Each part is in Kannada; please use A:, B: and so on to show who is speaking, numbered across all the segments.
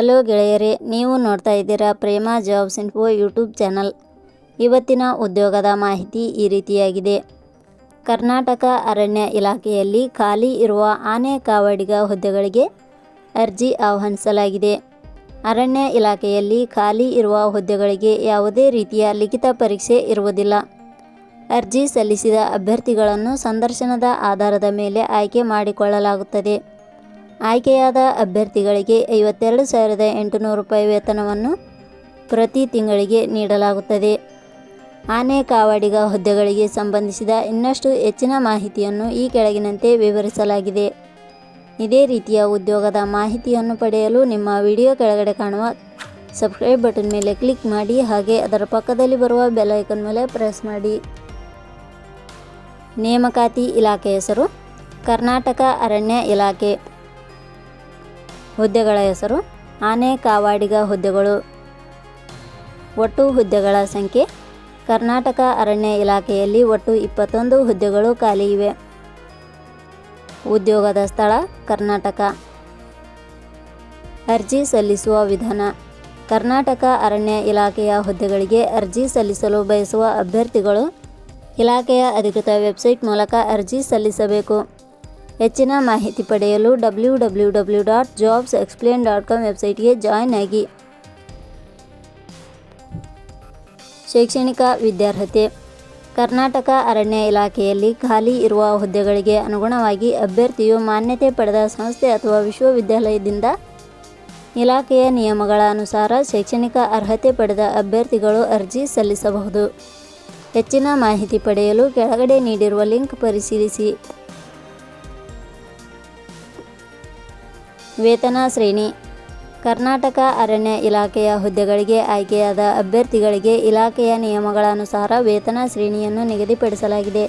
A: ಹಲೋ ಗೆಳೆಯರೇ, ನೀವು ನೋಡ್ತಾ ಇದ್ದೀರಾ ಪ್ರೇಮ ಜಾಬ್ಸ್ ಇನ್ಫೋ ಯೂಟ್ಯೂಬ್ ಚಾನಲ್. ಇವತ್ತಿನ ಉದ್ಯೋಗದ ಮಾಹಿತಿ ಈ ರೀತಿಯಾಗಿದೆ. ಕರ್ನಾಟಕ ಅರಣ್ಯ ಇಲಾಖೆಯಲ್ಲಿ ಖಾಲಿ ಇರುವ ಆನೆ ಕಾವಡಿಗ ಹುದ್ದೆಗಳಿಗೆ ಅರ್ಜಿ ಆಹ್ವಾನಿಸಲಾಗಿದೆ. ಅರಣ್ಯ ಇಲಾಖೆಯಲ್ಲಿ ಖಾಲಿ ಇರುವ ಹುದ್ದೆಗಳಿಗೆ ಯಾವುದೇ ರೀತಿಯ ಲಿಖಿತ ಪರೀಕ್ಷೆ ಇರುವುದಿಲ್ಲ. ಅರ್ಜಿ ಸಲ್ಲಿಸಿದ ಅಭ್ಯರ್ಥಿಗಳನ್ನು ಸಂದರ್ಶನದ ಆಧಾರದ ಮೇಲೆ ಆಯ್ಕೆ ಮಾಡಿಕೊಳ್ಳಲಾಗುತ್ತದೆ. ಆಯ್ಕೆಯಾದ ಅಭ್ಯರ್ಥಿಗಳಿಗೆ 52,800 ರೂಪಾಯಿ ವೇತನವನ್ನು ಪ್ರತಿ ತಿಂಗಳಿಗೆ ನೀಡಲಾಗುತ್ತದೆ. ಆನೆ ಕಾವಡಿಗ ಹುದ್ದೆಗಳಿಗೆ ಸಂಬಂಧಿಸಿದ ಇನ್ನಷ್ಟು ಹೆಚ್ಚಿನ ಮಾಹಿತಿಯನ್ನು ಈ ಕೆಳಗಿನಂತೆ ವಿವರಿಸಲಾಗಿದೆ. ಇದೇ ರೀತಿಯ ಉದ್ಯೋಗದ ಮಾಹಿತಿಯನ್ನು ಪಡೆಯಲು ನಿಮ್ಮ ವಿಡಿಯೋ ಕೆಳಗಡೆ ಕಾಣುವ ಸಬ್ಸ್ಕ್ರೈಬ್ ಬಟನ್ ಮೇಲೆ ಕ್ಲಿಕ್ ಮಾಡಿ, ಹಾಗೆ ಅದರ ಪಕ್ಕದಲ್ಲಿ ಬರುವ ಬೆಲ್ ಐಕಾನ್ ಮೇಲೆ ಪ್ರೆಸ್ ಮಾಡಿ. ನೇಮಕಾತಿ ಇಲಾಖೆ ಹೆಸರು ಕರ್ನಾಟಕ ಅರಣ್ಯ ಇಲಾಖೆ. ಹುದ್ದೆಗಳ ಹೆಸರು ಆನೆ ಕಾವಾಡಿಗ ಹುದ್ದೆಗಳು. ಒಟ್ಟು ಹುದ್ದೆಗಳ ಸಂಖ್ಯೆ ಕರ್ನಾಟಕ ಅರಣ್ಯ ಇಲಾಖೆಯಲ್ಲಿ ಒಟ್ಟು 21 ಹುದ್ದೆಗಳು ಖಾಲಿ ಇವೆ. ಉದ್ಯೋಗದ ಸ್ಥಳ ಕರ್ನಾಟಕ. ಅರ್ಜಿ ಸಲ್ಲಿಸುವ ವಿಧಾನ. ಕರ್ನಾಟಕ ಅರಣ್ಯ ಇಲಾಖೆಯ ಹುದ್ದೆಗಳಿಗೆ ಅರ್ಜಿ ಸಲ್ಲಿಸಲು ಬಯಸುವ ಅಭ್ಯರ್ಥಿಗಳು ಇಲಾಖೆಯ ಅಧಿಕೃತ ವೆಬ್ಸೈಟ್ ಮೂಲಕ ಅರ್ಜಿ ಸಲ್ಲಿಸಬೇಕು. ಹೆಚ್ಚಿನ ಮಾಹಿತಿ ಪಡೆಯಲು www.jobsexplain.com ವೆಬ್ಸೈಟ್ಗೆ ಜಾಯಿನ್ ಆಗಿ. ಶೈಕ್ಷಣಿಕ ವಿದ್ಯಾರ್ಹತೆ. ಕರ್ನಾಟಕ ಅರಣ್ಯ ಇಲಾಖೆಯಲ್ಲಿ ಖಾಲಿ ಇರುವ ಹುದ್ದೆಗಳಿಗೆ ಅನುಗುಣವಾಗಿ ಅಭ್ಯರ್ಥಿಯು ಮಾನ್ಯತೆ ಪಡೆದ ಸಂಸ್ಥೆ ಅಥವಾ ವಿಶ್ವವಿದ್ಯಾಲಯದಿಂದ ಇಲಾಖೆಯ ನಿಯಮಗಳ ಅನುಸಾರ ಶೈಕ್ಷಣಿಕ ಅರ್ಹತೆ ಪಡೆದ ಅಭ್ಯರ್ಥಿಗಳು ಅರ್ಜಿ ಸಲ್ಲಿಸಬಹುದು. ಹೆಚ್ಚಿನ ಮಾಹಿತಿ ಪಡೆಯಲು ಕೆಳಗಡೆ ನೀಡಿರುವ ಲಿಂಕ್ ಪರಿಶೀಲಿಸಿ. ವೇತನ ಶ್ರೇಣಿ. ಕರ್ನಾಟಕ ಅರಣ್ಯ ಇಲಾಖೆಯ ಹುದ್ದೆಗಳಿಗೆ ಆಯ್ಕೆಯಾದ ಅಭ್ಯರ್ಥಿಗಳಿಗೆ ಇಲಾಖೆಯ ನಿಯಮಗಳ ಅನುಸಾರ ವೇತನ ಶ್ರೇಣಿಯನ್ನು ನಿಗದಿಪಡಿಸಲಾಗಿದೆ.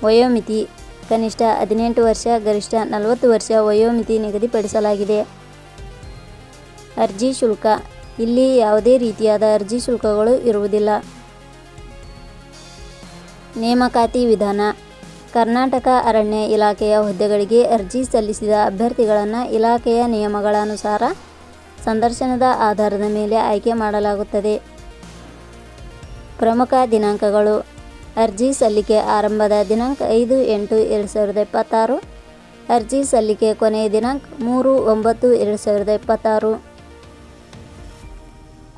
A: ವಯೋಮಿತಿ. ಕನಿಷ್ಠ 18 ವರ್ಷ, ಗರಿಷ್ಠ 40 ವರ್ಷ ವಯೋಮಿತಿ ನಿಗದಿಪಡಿಸಲಾಗಿದೆ. ಅರ್ಜಿ ಶುಲ್ಕ. ಇಲ್ಲಿ ಯಾವುದೇ ರೀತಿಯಾದ ಅರ್ಜಿ ಶುಲ್ಕಗಳು ಇರುವುದಿಲ್ಲ. ನೇಮಕಾತಿ ವಿಧಾನ. ಕರ್ನಾಟಕ ಅರಣ್ಯ ಇಲಾಖೆಯ ಹುದ್ದೆಗಳಿಗೆ ಅರ್ಜಿ ಸಲ್ಲಿಸಿದ ಅಭ್ಯರ್ಥಿಗಳನ್ನು ಇಲಾಖೆಯ ನಿಯಮಗಳ ಅನುಸಾರ ಸಂದರ್ಶನದ ಆಧಾರದ ಮೇಲೆ ಆಯ್ಕೆ ಮಾಡಲಾಗುತ್ತದೆ. ಪ್ರಮುಖ ದಿನಾಂಕಗಳು. ಅರ್ಜಿ ಸಲ್ಲಿಕೆ ಆರಂಭದ ದಿನಾಂಕ 5/8/2026. ಅರ್ಜಿ ಸಲ್ಲಿಕೆ ಕೊನೆಯ ದಿನಾಂಕ 3/9/2026.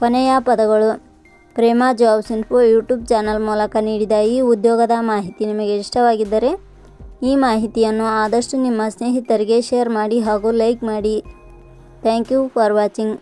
A: ಕೊನೆಯ ಪದಗಳು. ಪ್ರೇಮ ಜಾಬ್ಸ್ ಇನ್ಫೋ ಯೂಟ್ಯೂಬ್ ಚಾನಲ್ ಮೂಲಕ ನೀಡಿದ ಈ ಉದ್ಯೋಗದ ಮಾಹಿತಿ ನಿಮಗೆ ಇಷ್ಟವಾಗಿದ್ದರೆ ಈ ಮಾಹಿತಿಯನ್ನು ಆದಷ್ಟು ನಿಮ್ಮ ಸ್ನೇಹಿತರಿಗೆ ಶೇರ್ ಮಾಡಿ ಹಾಗೂ ಲೈಕ್ ಮಾಡಿ. Thank you for watching.